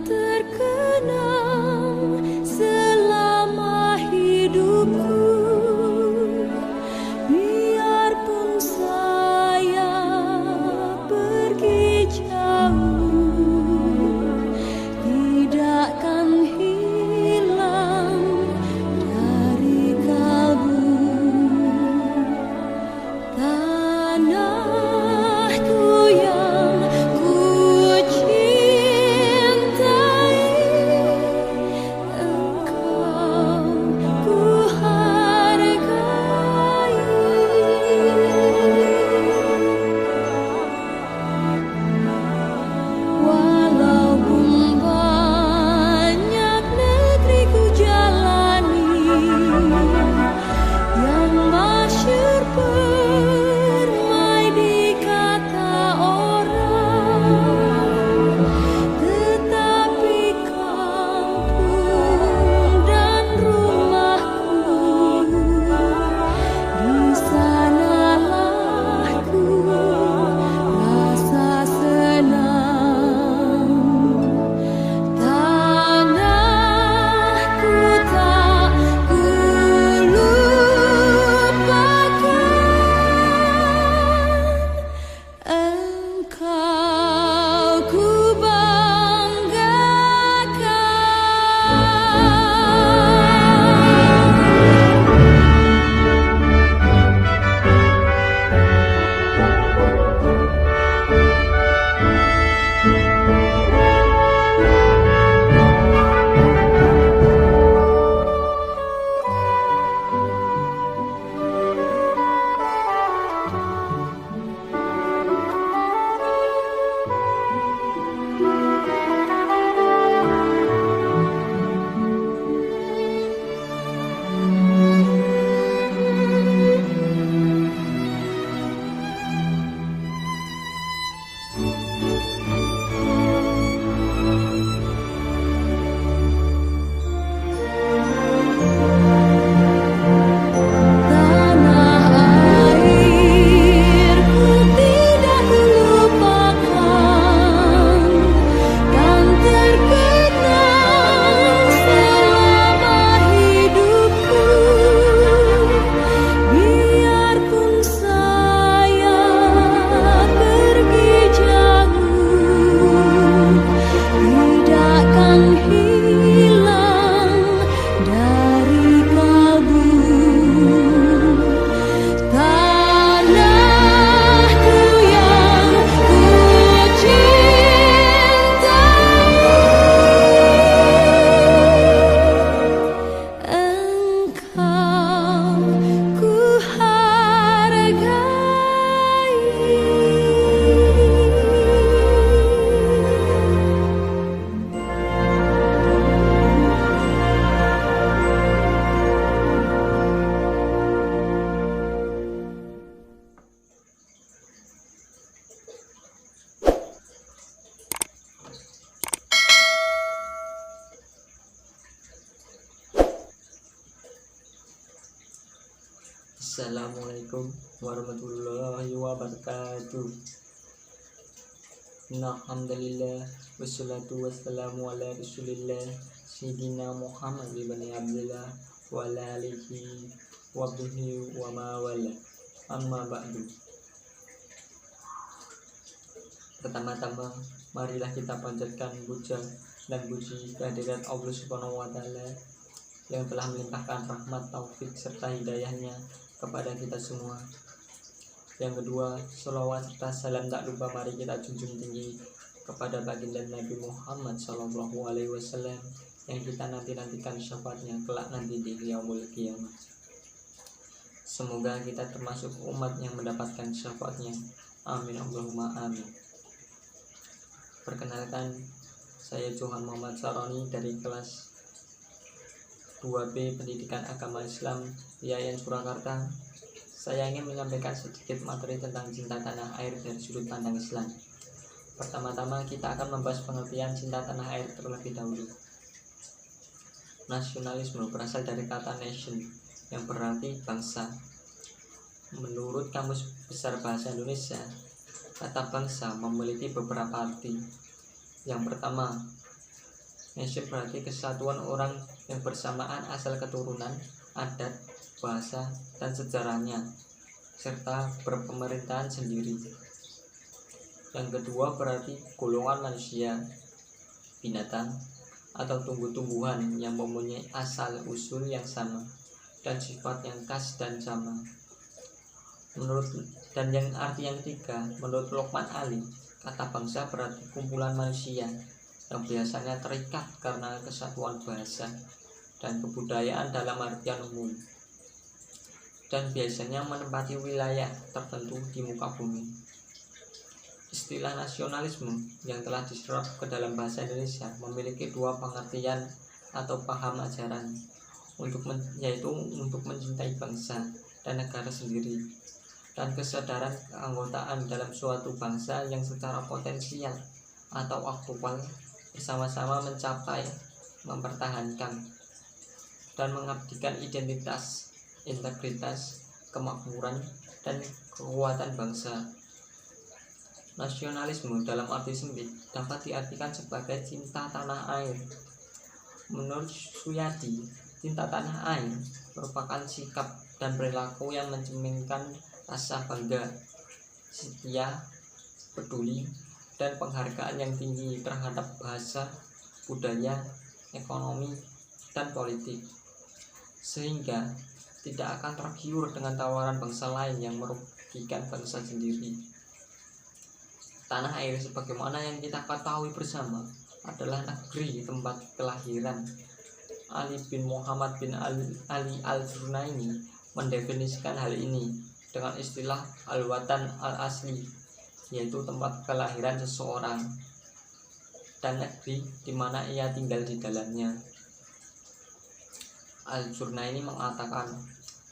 terkenang selama hidupku, biarpun saya pergi jauh, tidakkan hilang dari kalbu. Tanahku yang ku cintai, engkau ku hargai. Walaupun banyak negeri ku jalani, yang masyhur permai di kata orang, tetapi kampung dan rumahku, di sanalah ku rasa senang. Tanahku tak ku lupakan, engkau ku Assalamualaikum warahmatullahi wabarakatuh. Alhamdulillah wassalatu wassalamu ala rasulillah Sayyidina Muhammad ibn Abdullah wa ala alihi wa bihi wa mawala, amma ba'du. Pertama-tama marilah kita panjatkan puja dan puji kehadirat Allah Subhanahu wa taala yang telah melimpahkan rahmat, taufik serta hidayahnya kepada kita semua. Yang kedua, sholawat serta salam tak lupa mari kita junjung tinggi kepada baginda Nabi Muhammad SAW yang kita nantikan syafaatnya kelak nanti di yaumul qiyamah. Semoga kita termasuk umat yang mendapatkan syafaatnya. Amin Allahumma amin. Perkenalkan, saya Johan Muhammad Saroni dari kelas 2B Pendidikan Agama Islam IAIN Surakarta. Saya ingin menyampaikan sedikit materi tentang cinta tanah air dari sudut pandang Islam. Pertama-tama kita akan membahas pengertian cinta tanah air terlebih dahulu. Nasionalisme berasal dari kata nation yang berarti bangsa. Menurut Kamus Besar Bahasa Indonesia, kata bangsa memiliki beberapa arti. Yang pertama, Nation berarti kesatuan orang yang bersamaan asal keturunan, adat, bahasa, dan sejarahnya, serta berpemerintahan sendiri. Yang kedua berarti golongan manusia, binatang, atau tumbuh-tumbuhan yang mempunyai asal usul yang sama dan sifat yang khas dan sama. Dan yang arti yang ketiga, menurut Luqman Ali, kata bangsa berarti kumpulan manusia yang biasanya terikat karena kesatuan bahasa dan kebudayaan dalam artian umum, dan biasanya menempati wilayah tertentu di muka bumi. Istilah nasionalisme yang telah diserap ke dalam bahasa Indonesia memiliki dua pengertian atau paham ajaran, yaitu untuk mencintai bangsa dan negara sendiri, dan kesadaran keanggotaan dalam suatu bangsa yang secara potensial atau aktual bersama-sama mencapai, mempertahankan, dan mengabdikan identitas, integritas, kemakmuran, dan kekuatan bangsa. Nasionalisme dalam arti sempit dapat diartikan sebagai cinta tanah air. Menurut Suyadi, cinta tanah air merupakan sikap dan perilaku yang mencerminkan rasa bangga, setia, peduli, dan penghargaan yang tinggi terhadap bahasa, budaya, ekonomi, dan politik, sehingga tidak akan tergiur dengan tawaran bangsa lain yang merugikan bangsa sendiri. Tanah air sebagaimana yang kita ketahui bersama adalah negeri tempat kelahiran. Ali bin Muhammad bin Ali al-Jurnaini mendefinisikan hal ini dengan istilah al-watan al-asli, yaitu tempat kelahiran seseorang dan negeri di mana ia tinggal di dalamnya. Al-Jurnaini mengatakan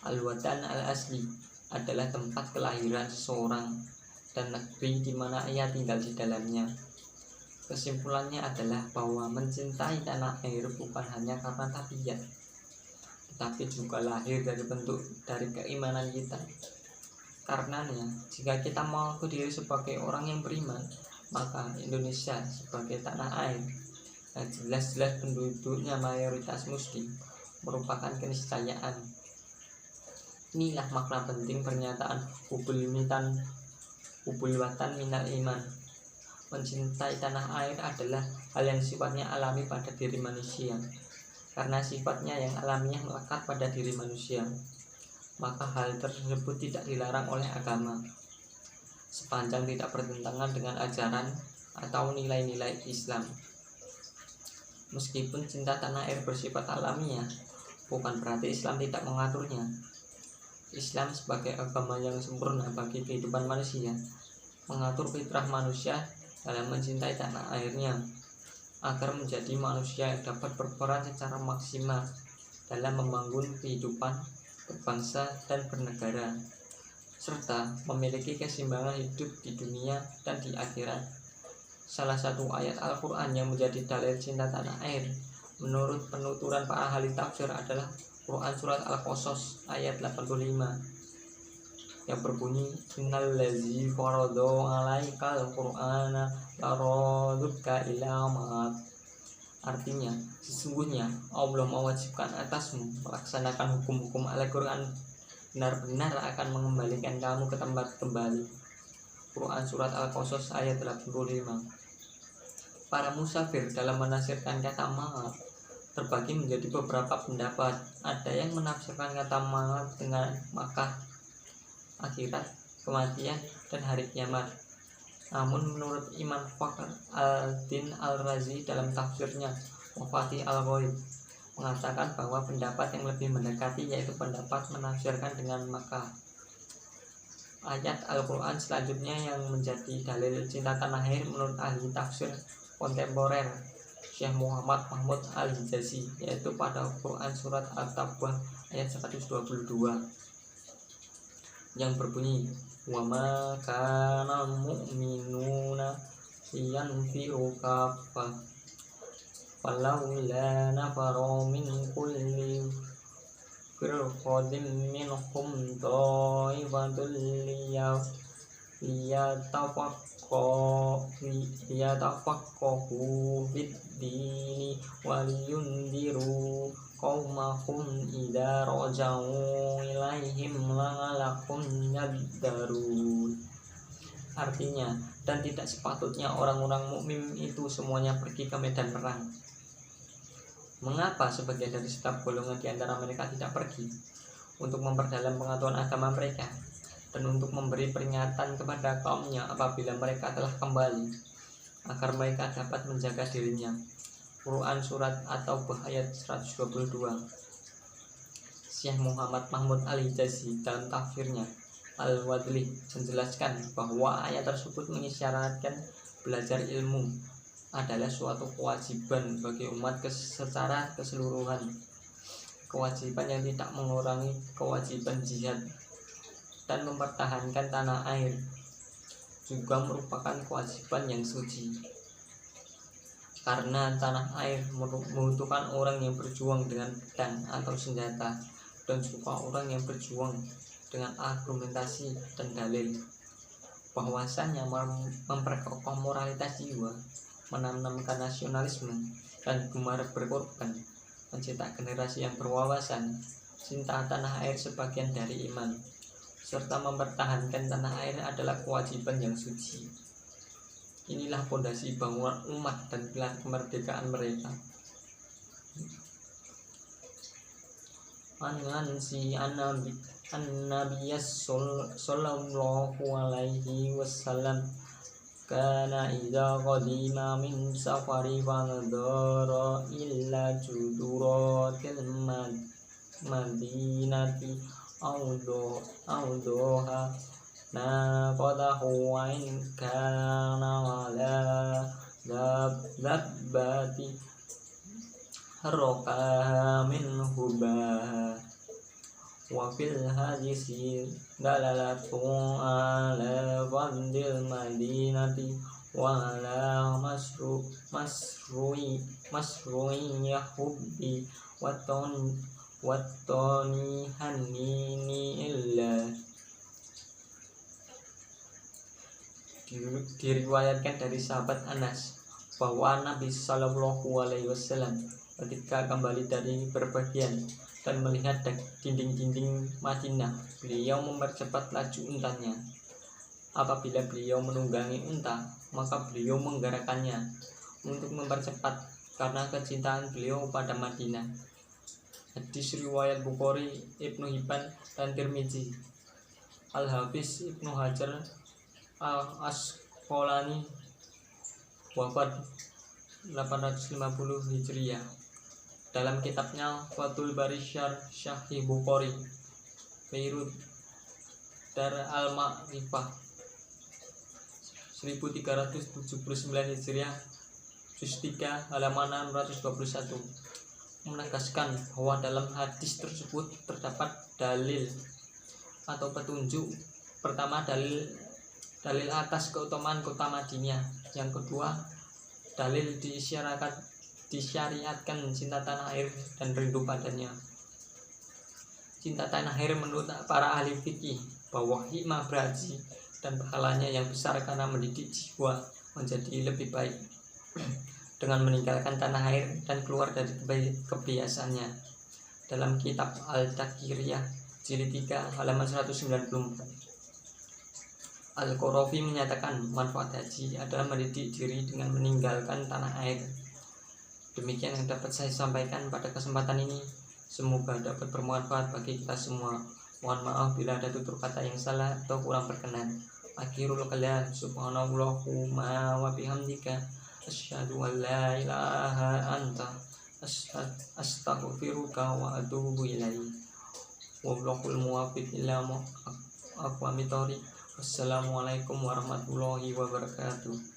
al-watan al-asli adalah tempat kelahiran seseorang dan negeri di mana ia tinggal di dalamnya. Kesimpulannya adalah bahwa mencintai tanah air bukan hanya karena tabiat, tetapi juga lahir dari keimanan kita. Karenanya, jika kita mengaku diri sebagai orang yang beriman, maka Indonesia sebagai tanah air yang jelas-jelas penduduknya mayoritas muslim merupakan keniscayaan. Inilah makna penting pernyataan hubul watan minal iman. Mencintai tanah air adalah hal yang sifatnya alami pada diri manusia. Karena sifatnya yang alamiah melekat pada diri manusia, maka hal tersebut tidak dilarang oleh agama, sepanjang tidak bertentangan dengan ajaran atau nilai-nilai Islam. Meskipun cinta tanah air bersifat alamiah, bukan berarti Islam tidak mengaturnya. Islam sebagai agama yang sempurna bagi kehidupan manusia mengatur fitrah manusia dalam mencintai tanah airnya, agar menjadi manusia yang dapat berperan secara maksimal dalam membangun kehidupan berbangsa dan bernegara, serta memiliki keseimbangan hidup di dunia dan di akhirat. Salah satu ayat Al-Quran yang menjadi dalil cinta tanah air menurut penuturan para ahli tafsir adalah Quran surat Al-Qasas ayat 85 yang berbunyi innallazi farada 'alaikal qur'ana laradduka ila ma'ad. Artinya, sesungguhnya Allah mewajibkan atasmu melaksanakan hukum-hukum Al-Quran, benar-benar akan mengembalikan kamu ke tempat kembali. Quran surat Al-Qasas ayat 85. Para musafir dalam menafsirkan kata ma'ad terbagi menjadi beberapa pendapat. Ada yang menafsirkan kata ma'ad dengan Makkah, akhirat, kematian, dan hari kiamat. Namun menurut Imam Fakhr al-Din al-Razi dalam tafsirnya Mafatih al-Ghaib mengatakan bahwa pendapat yang lebih mendekati yaitu pendapat menafsirkan dengan Makkah. Ayat Al-Quran selanjutnya yang menjadi dalil cinta tanah air menurut ahli tafsir kontemporer Syekh Muhammad Mahmud al-Hijazi, yaitu pada Quran surat At-Taubah ayat 122 yang berbunyi wa ma kana mu'minuna liyanfiru kaffah falawla nafara min kulli firqatin minhum ta'ifatul liyatafaqahu fid dini waliyundiru qaumahum idza raja'u ilaihim la'alakum yaddarun. Artinya, dan tidak sepatutnya orang-orang mukmin itu semuanya pergi ke medan perang. Mengapa sebagian dari setiap golongan di antara mereka tidak pergi? Untuk memperdalam pengetahuan agama mereka dan untuk memberi peringatan kepada kaumnya apabila mereka telah kembali, agar mereka dapat menjaga dirinya. Quran Surat At-Taubah ayat 122. Syekh Muhammad Mahmud Al-Hijazi dalam tafsirnya Al-Wadli menjelaskan bahwa ayat tersebut mengisyaratkan belajar ilmu adalah suatu kewajiban bagi umat secara keseluruhan. Kewajiban yang tidak mengurangi kewajiban jihad dan mempertahankan tanah air juga merupakan kewajiban yang suci. Karena tanah air membutuhkan orang yang berjuang dengan pedang atau senjata dan juga orang yang berjuang dengan argumentasi dan dalil. Bahwasannya memperkokoh moralitas jiwa, menanamkan nasionalisme dan gemar berkorban, mencetak generasi yang berwawasan, cinta tanah air sebagian dari iman, serta mempertahankan tanah air adalah kewajiban yang suci. Inilah fondasi bangunan umat dan pilar kemerdekaan mereka. An-Nabi sallallahu alaihi wasallam kana idza qadima min safari wa nadara illa juduratil madinati awdoha naqadahu wa in kana ala dabbati harrakaha min hubah wa fil hadisi dalalatu ala fadil madinati wa ala masru'i yahubbi wattoni hanini illa. Diriwayatkan dari sahabat Anas bahwa Nabi Shallallahu Alaihi Wasallam ketika kembali dari berpergian dan melihat dinding-dinding Madinah, beliau mempercepat laju untanya. Apabila beliau menunggangi unta, maka beliau menggerakkannya untuk mempercepat karena kecintaan beliau pada Madinah. Hadis riwayat Bukhari, Ibnu Hibban, dan Tirmizi. Al-Hafiz Ibnu Hajar Al-Asqalani wafat 850 Hijriah. Dalam kitabnya Fathul Bari Syarh Sahih Bukhari, Beirut Dar Al-Ma'rifah 1379 Hijriah, juz 3 halaman 621, menegaskan bahwa dalam hadis tersebut terdapat dalil atau petunjuk. Pertama, dalil atas keutamaan kota Madinah. Yang kedua, dalil disyariatkan cinta tanah air dan rindu padanya. Cinta tanah air menurut para ahli fikih bahwa hikmah berhaji dan pahalanya yang besar karena mendidik jiwa menjadi lebih baik dengan meninggalkan tanah air dan keluar dari kebiasaannya. Dalam kitab Al-Taqriyah jilid 3 halaman 194, Al-Qarafi menyatakan manfaat haji adalah mendidik diri dengan meninggalkan tanah air. Demikian yang dapat saya sampaikan pada kesempatan ini. Semoga dapat bermanfaat bagi kita semua. Mohon maaf bila ada tutur kata yang salah atau kurang berkenan. Akhirul kalam, subhanallahumma wa bihamdika, asyhadu an la ilaha anta, astaghfiruka wa atubu ilaik. Wallahul muwaffiq ila aqwamit thoriq. Wassalamualaikum warahmatullahi wabarakatuh.